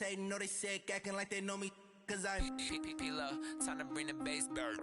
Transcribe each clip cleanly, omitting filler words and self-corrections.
they know they sick, acting like they know me, cause I'm P-P-P-Love, time to bring the bass bird.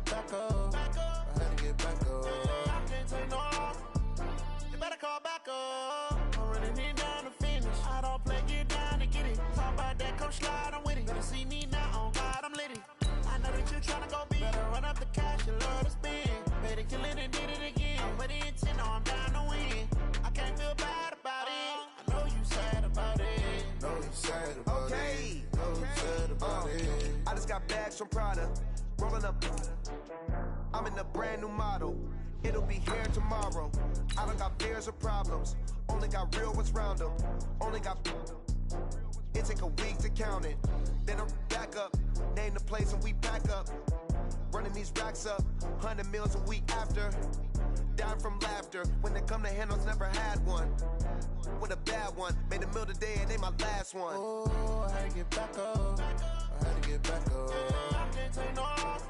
Back up, I had to get back up. I can't take no loss. You better call back up. I'm running it down to finish. I don't play, get down to get it. Talk about that, come slide, I'm with it. Better see me now, on God, I'm lit it. I know that you tryna go big. Better run up the cash, you love to spend. Better kill it and did it again. I'm with the intent, no, I'm down to win. I can't feel bad about it. I know you sad about it. Know you sad about it. Know you sad about it. I just got bags from Prada. Rolling up, I'm in a brand new model. It'll be here tomorrow. I don't got fears or problems. Only got real ones round them. Only got. It take a week to count it. Then I'm back up. Name the place and we pack up. Running these racks up. 100 meals a week after. Down from laughter. When they come to handles, never had one. With a bad one. Made a meal today and they my last one. Oh, I had to get back up. I had to get back up. I can't take no loss.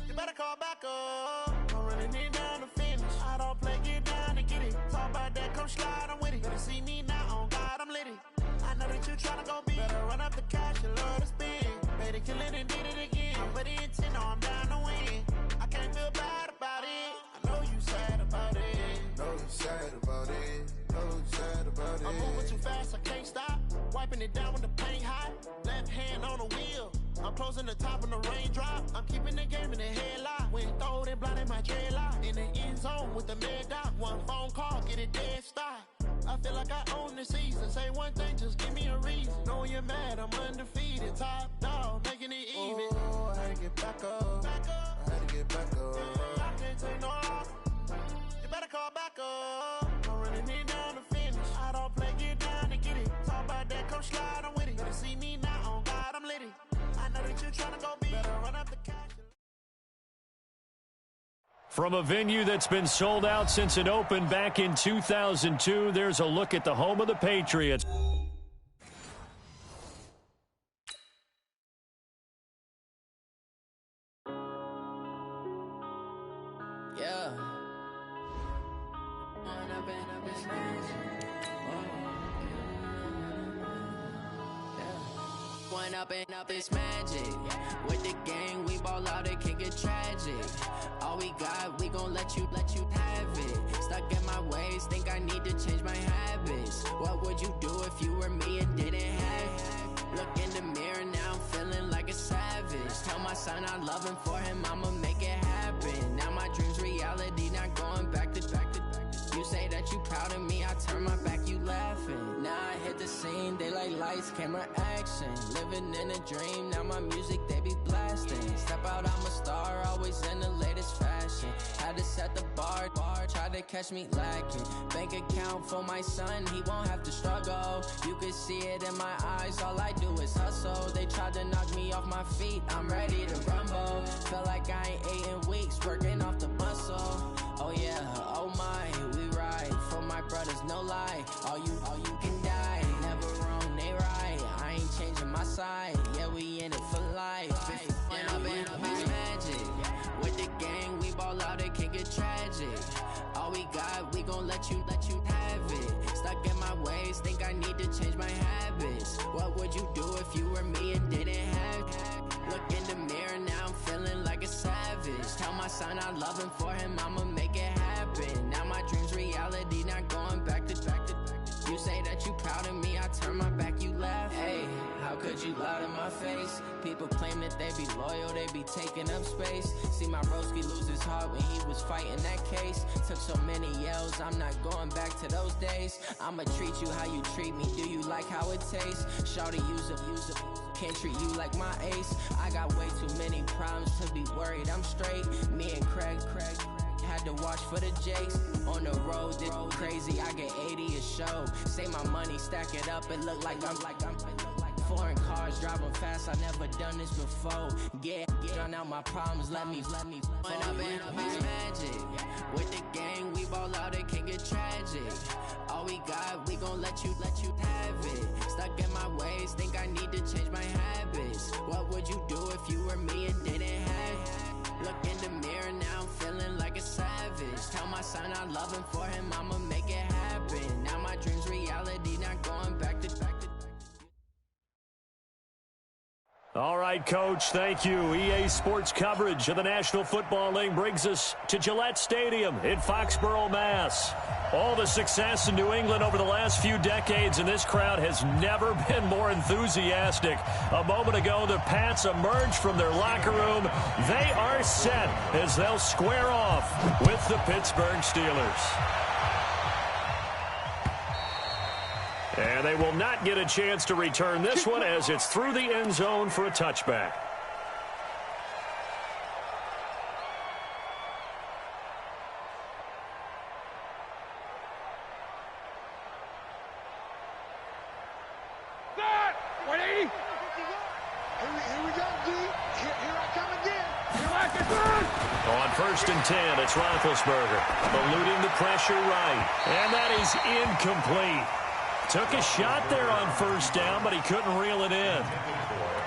You better call back up. I'm running it down to finish. I don't play, get down to get it. Talk about that, come slide, I'm with it. Better see me now, on God, I'm lit it. I know that you tryna go big. Better run up the cash, you love to spend. Better kill it and did it again. I'm with the intent, no, I'm down to win. I can't feel bad about it. I know you sad about it. Know you sad about it. Know you sad about it. I'm moving too fast, I can't stop. Wiping it down with the paint hot. Left hand on the wheel. I'm closing the top on the raindrop. I'm keeping the game in the headlock. When throwed and blinded my dreadlock. In the end zone with the mad dot. One phone call, get it dead stop. I feel like I own the season. Say one thing, just give me a reason. Knowing you're mad, I'm undefeated. Top dog, making it even. Oh, I had to get back up. I had to get back up. I can't take no loss. You better call back up. I'm running it down to finish. I don't play, get down to get it. Talk about that, come slide, I'm with it. Better see me now, on God, I'm lit it. I know that you're trying to go big. Better run up the cash. From a venue that's been sold out since it opened back in 2002, there's a look at the home of the Patriots. Yeah. One up and up is magic. With the gang, we ball out, it can get tragic. All we got, we gon' let you have it. Stuck in my ways, think I need to change my habits. What would you do if you were me and didn't have it? Look in the mirror, now I'm feeling like a savage. Tell my son I love him, for him I'ma make it happen. Now my dream's reality, not going back to. You say that you proud of me, I turn my back, you laughing. Now I hit the scene, they like lights, camera, action. Living in a dream, now my music, they be blasting. Step out, I'm a star, always in the latest fashion. Had to set the bar, try to catch me lacking. Bank account for my son, he won't have to struggle. You can see it in my eyes, all I do is hustle. They tried to knock me off my feet, I'm ready to rumble. Felt like I ain't ate in weeks, working off the muscle. Oh yeah, oh my, we ride for my brothers, no lie. All you can die, never wrong, they right. I ain't changing my side, yeah, we in it for life. And up is magic. With the gang, we ball out, it can get tragic. All we got, we gon' let you have it. Stuck in my ways, think I need to change my habits. What would you do if you were me and didn't have it? Look in the mirror, now I'm feeling like a savage. Tell my son I love him, for him I'ma make it happen. Now my dream's reality, not going back to. You say that you proud of me, I turn my back, you laugh. Hey, how could Could you lie to my face? People claim that they be loyal, they be taking up space. See my broski lose his heart when he was fighting that case. Took so many yells, I'm not going back to those days. I'ma treat you how you treat me, do you like how it tastes? Shawty use up, can't treat you like my ace. I got way too many problems to be worried, I'm straight. Me and Craig had to watch for the Jakes. On the road, it's crazy, I get 80 a show. Say my money, stack it up, it look like I'm foreign cars, driving fast, I never done this before. Get drown out my problems, let me When up it's magic. With the gang, we ball out, it can get tragic. All we got, we gon' let you have it. Stuck in my ways, think I need to change my habits. What would you do if you were me and didn't have it? Look in the mirror, now I'm feeling like a savage. Tell my son I love him, for him I'ma make it happen. Now my dream's reality, not going back to All right, Coach, thank you. EA Sports coverage of the National Football League brings us to Gillette Stadium in Foxborough, Mass. All the success in New England over the last few decades, and this crowd has never been more enthusiastic. A moment ago, the Pats emerged from their locker room. They are set as they'll square off with the Pittsburgh Steelers. And they will not get a chance to return this one as it's through the end zone for a touchback. On 1st and 10, it's Roethlisberger, eluding the pressure right. And that is incomplete. Took a shot there on 1st down, but he couldn't reel it in.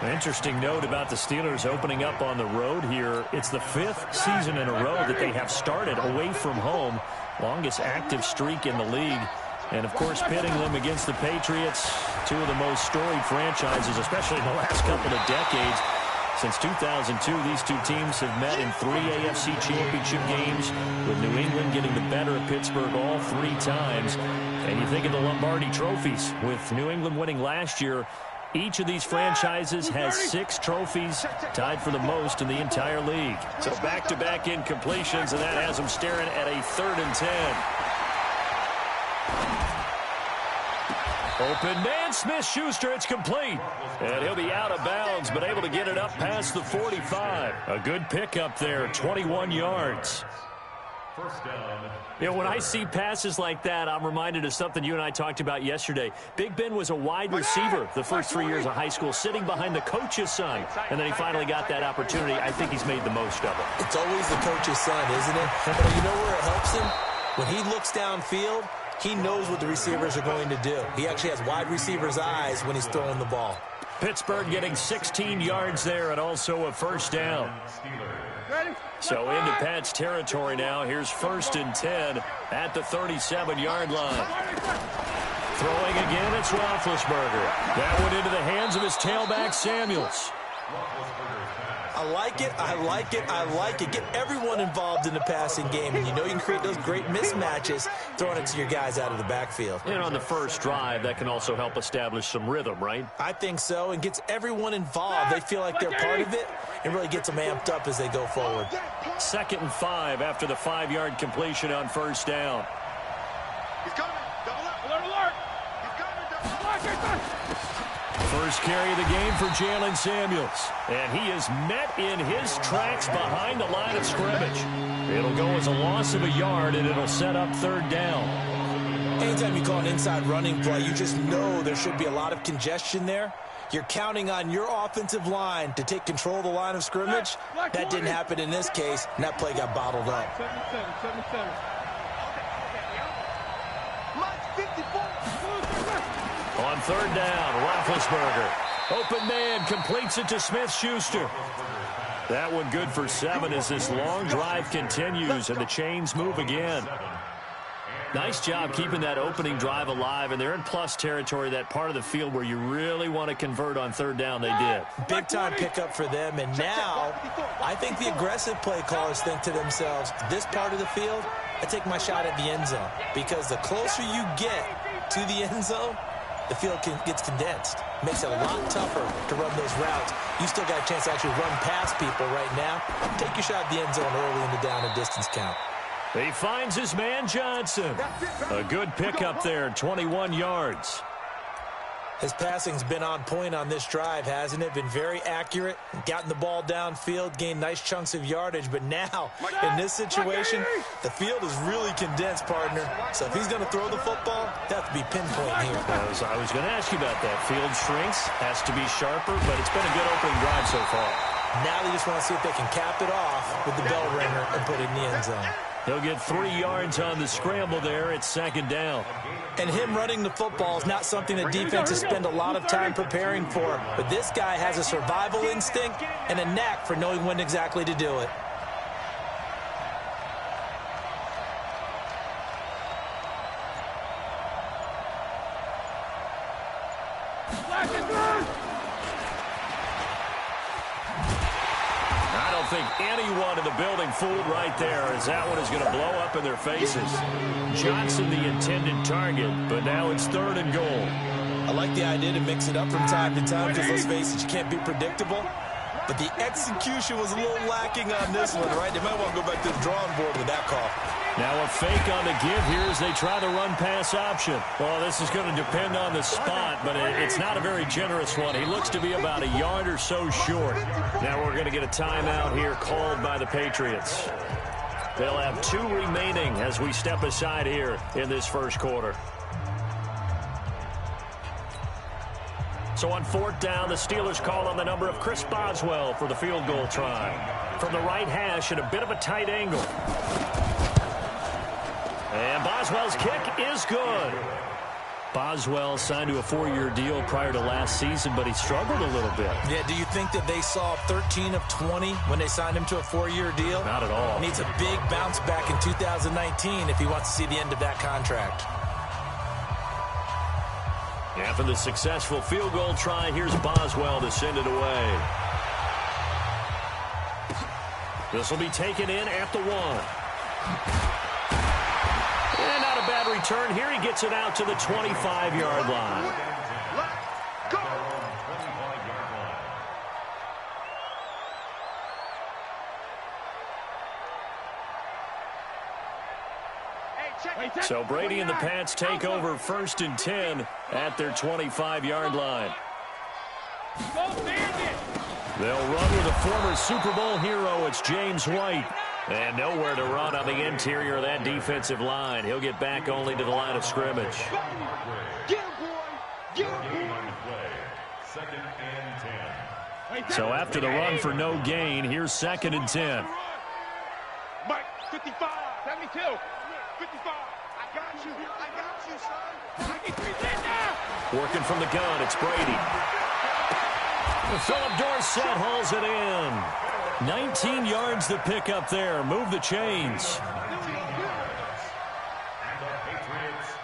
An interesting note about the Steelers opening up on the road here. It's the 5th season in a row that they have started away from home. Longest active streak in the league. And, of course, pitting them against the Patriots, two of the most storied franchises, especially in the last couple of decades. Since 2002, these two teams have met in 3 AFC championship games, with New England getting the better of Pittsburgh all 3 times. And you think of the Lombardi trophies, with New England winning last year. Each of these franchises has 6 trophies, tied for the most in the entire league. So back-to-back incompletions, and that has them staring at a 3rd and 10. Open man, Smith-Schuster, it's complete. And he'll be out of bounds, but able to get it up past the 45. A good pickup there, 21 yards. You know, when I see passes like that, I'm reminded of something you and I talked about yesterday. Big Ben was a wide receiver the first 3 years of high school, sitting behind the coach's son. And then he finally got that opportunity. I think he's made the most of it. It's always the coach's son, isn't it? But you know where it helps him? When he looks downfield, he knows what the receivers are going to do. He actually has wide receivers' eyes when he's throwing the ball. Pittsburgh getting 16 yards there and also a 1st down. So into Pat's territory now. Here's 1st and 10 at the 37-yard line. Throwing again, it's Roethlisberger. That one into the hands of his tailback, Samuels. I like it, I like it, I like it. Get everyone involved in the passing game, and you know you can create those great mismatches throwing it to your guys out of the backfield. And on the first drive, that can also help establish some rhythm, right? I think so, and gets everyone involved. They feel like they're part of it, and really gets them amped up as they go forward. 2nd and 5 after the 5-yard completion on 1st down. He's coming. Double up. Alert, alert. He's coming. Double alert. First carry of the game for Jalen Samuels. And he is met in his tracks behind the line of scrimmage. It'll go as a loss of a yard, and it'll set up 3rd down. Anytime you call an inside running play, you just know there should be a lot of congestion there. You're counting on your offensive line to take control of the line of scrimmage. That didn't happen in this case, and that play got bottled up. 7-7. On 3rd down, Roethlisberger. Open man, completes it to Smith-Schuster. That one good for 7 as this long drive continues and the chains move again. Nice job keeping that opening drive alive, and they're in plus territory, that part of the field where you really want to convert on 3rd down. They did. Big-time pickup for them, and now I think the aggressive play callers think to themselves, this part of the field, I take my shot at the end zone, because the closer you get to the end zone, the field gets condensed. Makes it a lot tougher to run those routes. You still got a chance to actually run past people right now. Take your shot at the end zone early in the down and distance count. He finds his man Johnson. A good pickup there, 21 yards. His passing's been on point on this drive, hasn't it? Been very accurate, gotten the ball downfield, gained nice chunks of yardage. But now, in this situation, the field is really condensed, partner. So if he's going to throw the football, that has to be pinpoint here. I was going to ask you about that. Field shrinks, has to be sharper, but it's been a good opening drive so far. Now they just want to see if they can cap it off with the bell ringer and put it in the end zone. He'll get 3 yards on the scramble there. It's second down. And him running the football is not something that defenses spend a lot of time preparing for. But this guy has a survival instinct and a knack for knowing when exactly to do it. I don't think anyone in the building fooled right there, as that one is going to blow up in their faces. Johnson the intended target, but now it's 3rd and goal. I like the idea to mix it up from time to time, because let's face it, you can't be predictable. But the execution was a little lacking on this one, right? They might want to go back to the drawing board with that call. Now a fake on the give here as they try the run-pass option. Well, this is going to depend on the spot, but it's not a very generous one. He looks to be about a yard or so short. Now we're going to get a timeout here called by the Patriots. They'll have 2 remaining as we step aside here in this first quarter. So on 4th down, the Steelers call on the number of Chris Boswell for the field goal try. From the right hash at a bit of a tight angle. And Boswell's kick is good. Boswell signed to a 4-year deal prior to last season, but he struggled a little bit. Yeah, do you think that they saw 13 of 20 when they signed him to a 4-year deal? Not at all. Needs a big bounce back in 2019 if he wants to see the end of that contract. After the successful field goal try, here's Boswell to send it away. This will be taken in at the 1. And not a bad return here. He gets it out to the 25-yard line. Let's go. So Brady and the Pats take over 1st and 10 at their 25-yard line. They'll run with a former Super Bowl hero. It's James White. And nowhere to run on the interior of that defensive line. He'll get back only to the line of scrimmage. So after the run for no gain, here's 2nd and 10. Mike, 55, 72, 55. I got you, son. 93's in now. Working from the gun, it's Brady. Philip Dorsett hauls it in. 19 yards to pick up there. Move the chains.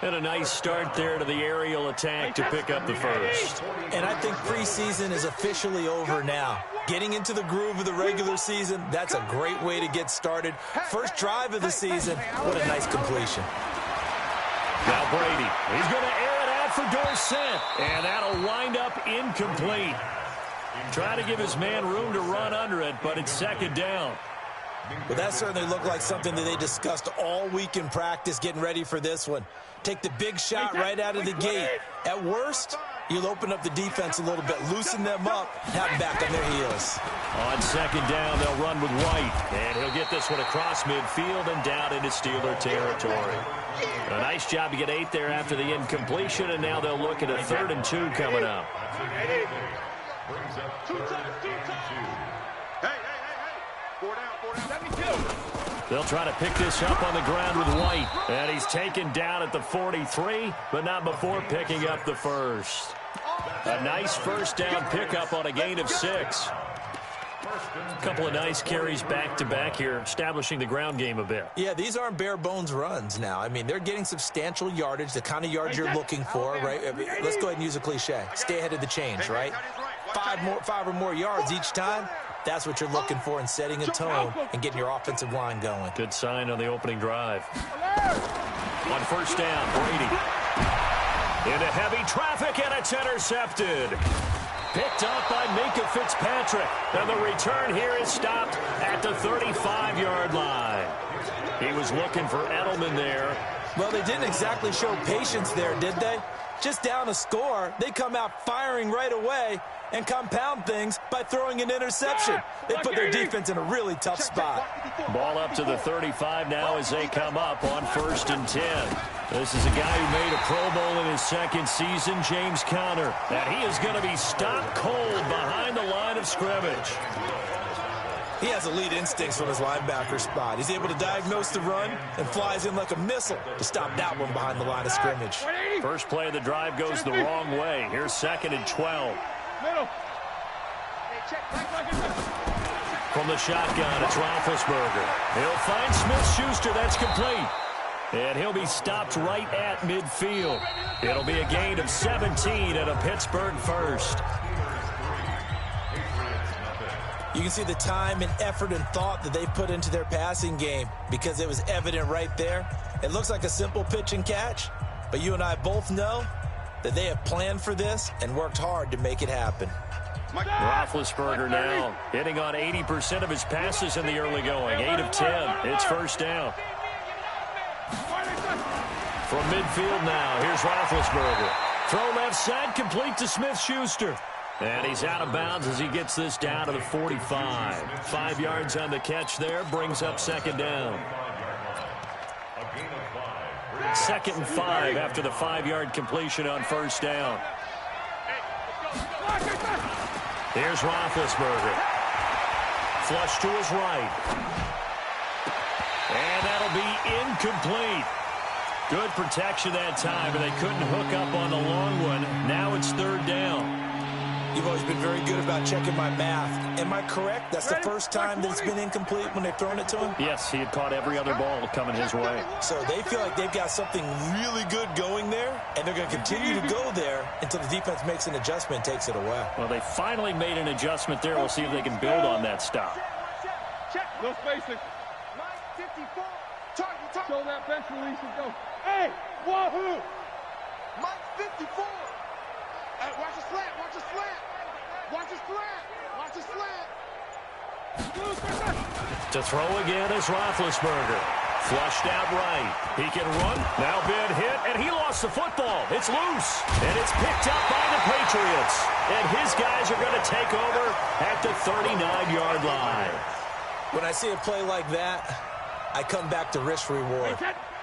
And a nice start there to the aerial attack to pick up the first. And I think preseason is officially over now. Getting into the groove of the regular season, that's a great way to get started. First drive of the season, what a nice completion. Now Brady, he's going to air it out for Dorsett. And that'll wind up incomplete. Try to give his man room to run under it, but it's 2nd down. Well, that certainly looked like something that they discussed all week in practice getting ready for this one. Take the big shot right out of the gate. At worst, you'll open up the defense a little bit, loosen them up, have them back on their heels. On 2nd down, they'll run with White, and he'll get this one across midfield and down into Steeler territory. A nice job to get 8 there after the incompletion, and now they'll look at a 3rd and 2 coming up. Two times. Hey. 4 down, 72. They'll try to pick this up on the ground with White. And he's taken down at the 43, but not before picking up the first. A nice first down pickup on a gain of 6. A couple of nice carries back-to-back here, establishing the ground game a bit. Yeah, these aren't bare-bones runs now. I mean, they're getting substantial yardage, the kind of yards you're looking for, right? Let's go ahead and use a cliche. Stay ahead of the change, right? 5 or more yards each time. That's what you're looking for in setting a tone and getting your offensive line going. Good sign on the opening drive. On 1st down, Brady. Into heavy traffic, and it's intercepted. Picked up by Minka Fitzpatrick. And the return here is stopped at the 35-yard line. He was looking for Edelman there. Well, they didn't exactly show patience there, did they? Just down a score, they come out firing right away and compound things by throwing an interception. They put their defense in a really tough spot. Ball up to the 35 now as they come up on 1st and 10. This is a guy who made a Pro Bowl in his second season, James Conner. And he is going to be stopped cold behind the line of scrimmage. He has elite instincts from his linebacker spot. He's able to diagnose the run and flies in like a missile to stop that one behind the line of scrimmage. First play of the drive goes the wrong way. Here's 2nd and 12. From the shotgun, it's Roethlisberger. He'll find Smith-Schuster. That's complete. And he'll be stopped right at midfield. It'll be a gain of 17 and a Pittsburgh first. You can see the time and effort and thought that they put into their passing game because it was evident right there. It looks like a simple pitch and catch, but you and I both know that they have planned for this and worked hard to make it happen. Roethlisberger now hitting on 80% of his passes in the early going. 8 of 10. It's first down. From midfield now, here's Roethlisberger. Throw left side, complete to Smith-Schuster. And he's out of bounds as he gets this down to the 45. 5 yards on the catch there, brings up 2nd down. 2nd and 5 after the 5-yard completion on 1st down. Here's Roethlisberger. Flush to his right. And that'll be incomplete. Good protection that time, but they couldn't hook up on the long one. Now it's 3rd down. You've always been very good about checking my math. Am I correct? That's the first time that it's been incomplete when they've thrown it to him? Yes, he had caught every other ball coming his way. So they feel like they've got something really good going there, and they're going to continue to go there until the defense makes an adjustment and takes it away. Well, they finally made an adjustment there. We'll see if they can build on that stop. Check. No spacing. 54. Target. Show that bench release and go. Hey, wahoo! Mike 54. Hey, watch the slant. Watch the slant. Watch the slant. Watch the slant. To throw again is Roethlisberger. Flushed out right. He can run. Now been hit, and he lost the football. It's loose, and it's picked up by the Patriots. And his guys are going to take over at the 39-yard line. When I see a play like that, I come back to risk reward.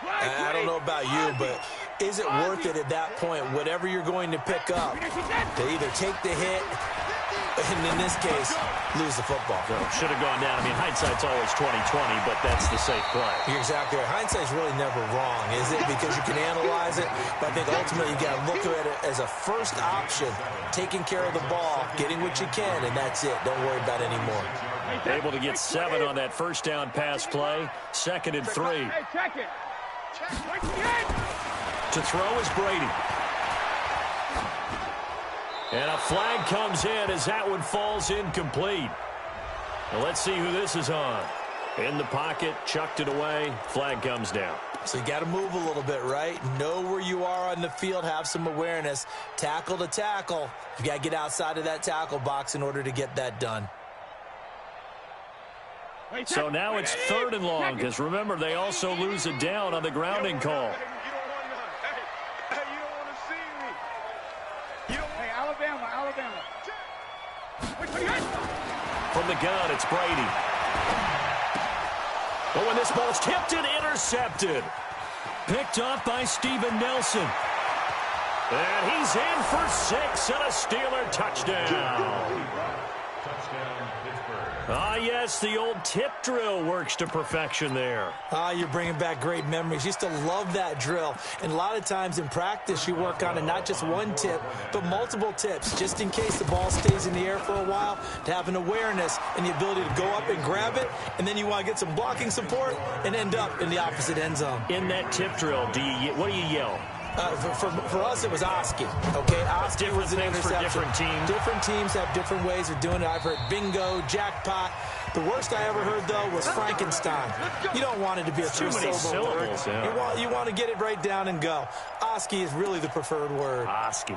I don't know about you, but is it worth it at that point, whatever you're going to pick up, to either take the hit, and in this case, lose the football? Should have gone down. I mean, hindsight's always 20/20, but that's the safe play. You're exactly right. Hindsight's really never wrong, is it? Because you can analyze it, but I think ultimately you got to look at it as a first option, taking care of the ball, getting what you can, and that's it. Don't worry about any more. Able to get 7 on that first down pass play. 2nd and 3. Hey, check it. To throw is Brady. And a flag comes in as that one falls incomplete. Now let's see who this is on. In the pocket, chucked it away. Flag comes down. So you got to move a little bit, right? Know where you are on the field, have some awareness. Tackle to tackle. You got to get outside of that tackle box in order to get that done. So now it's 3rd and long, because remember, they also lose it down on the grounding call. Hey, you don't want to see me. Hey, Alabama. From the gun, it's Brady. But when this ball's tipped and intercepted. Picked up by Steven Nelson. And he's in for 6 and a Steeler touchdown. Ah, yes, the old tip drill works to perfection there. Ah, you're bringing back great memories. Used to love that drill. And a lot of times in practice, you work on it, not just one tip, but multiple tips, just in case the ball stays in the air for a while, to have an awareness and the ability to go up and grab it, and then you want to get some blocking support and end up in the opposite end zone. In that tip drill, what do you yell? For us, it was Oski. Okay, Oski was an interception. For different teams. Different teams have different ways of doing it. I've heard bingo, jackpot. The worst I ever heard, though, was Frankenstein. You don't want it to be a three-syllable word. Yeah. You want to get it right down and go. Oski is really the preferred word. Oski.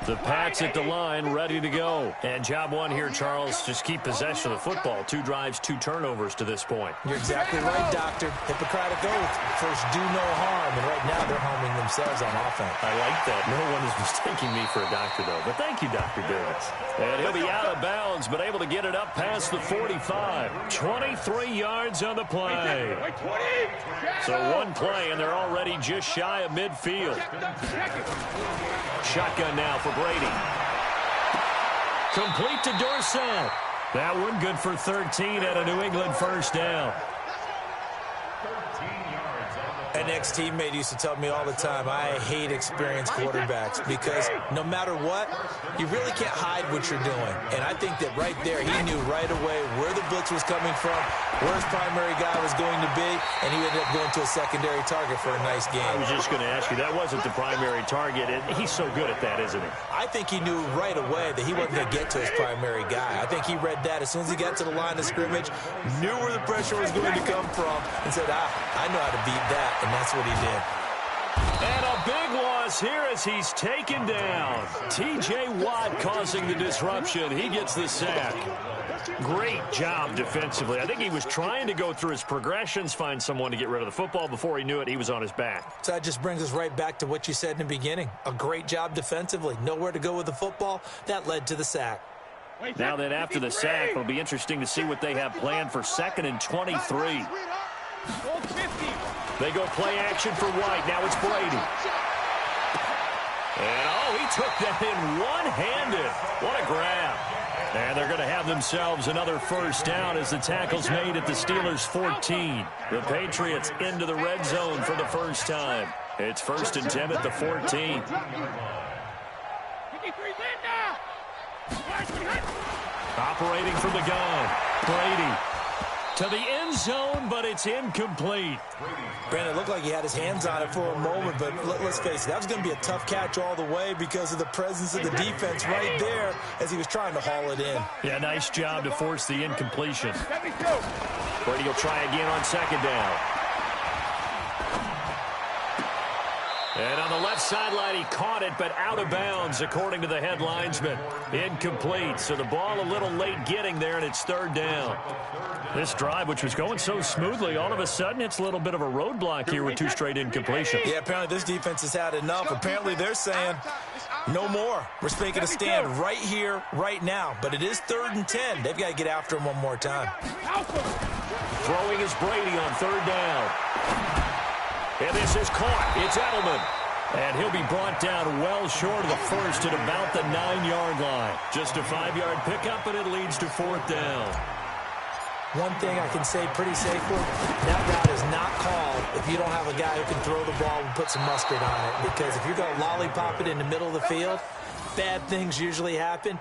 The Pats at the line, ready to go. And job one here, Charles, just keep possession of the football. 2 drives, 2 turnovers to this point. You're exactly right, Doctor. Hippocratic oath. First, do no harm. And right now, they're harming themselves on offense. I like that. No one is mistaking me for a doctor, though. But thank you, Dr. Davis. And he'll be out of bounds, but able to get it up past the 45. 23 yards on the play. So 1 play, and they're already just shy of midfield. Shotgun now for Brady. Complete to Dorsett. That one good for 13 at a New England first down. An ex-teammate used to tell me all the time, I hate experienced quarterbacks because no matter what, you really can't hide what you're doing. And I think that right there, he knew right away where the blitz was coming from, where his primary guy was going to be, and he ended up going to a secondary target for a nice game. I was just going to ask you, that wasn't the primary target, and he's so good at that, isn't he? I think he knew right away that he wasn't going to get to his primary guy. I think he read that as soon as he got to the line of scrimmage, knew where the pressure was going to come from, and said, I know how to beat that. And that's what he did. And a big loss here as he's taken down. T.J. Watt causing the disruption. He gets the sack. Great job defensively. I think he was trying to go through his progressions, find someone to get rid of the football. Before he knew it, he was on his back. So that just brings us right back to what you said in the beginning. A great job defensively. Nowhere to go with the football. That led to the sack. Now then, after the sack, it'll be interesting to see what they have planned for 2nd and 23. They go play action for White. Now it's Brady. And, he took that in one-handed. What a grab. And they're going to have themselves another first down as the tackle's made at the Steelers' 14. The Patriots into the red zone for the first time. It's 1st and 10 at the 14. Operating from the gun. Brady. To the end zone, but it's incomplete. Brandon, it looked like he had his hands on it for a moment, but let's face it, that was going to be a tough catch all the way because of the presence of the defense right there as he was trying to haul it in. Yeah, nice job to force the incompletion. Brady will try again on 2nd down. And on the left sideline, he caught it, but out of bounds, according to the head linesman. Incomplete, so the ball a little late getting there, and it's 3rd down. This drive, which was going so smoothly, all of a sudden it's a little bit of a roadblock here with 2 straight incompletions. Yeah, apparently this defense has had enough. Apparently they're saying, no more. We're making a stand right here, right now. But it is 3rd and 10. They've got to get after him one more time. Throwing is Brady on 3rd down. And this is caught. It's Edelman. And he'll be brought down well short of the first at about the 9-yard line. Just a 5-yard pickup, and it leads to 4th down. One thing I can say pretty safely, that route is not called if you don't have a guy who can throw the ball and put some mustard on it. Because if you're going to lollipop it in the middle of the field, bad things usually happen.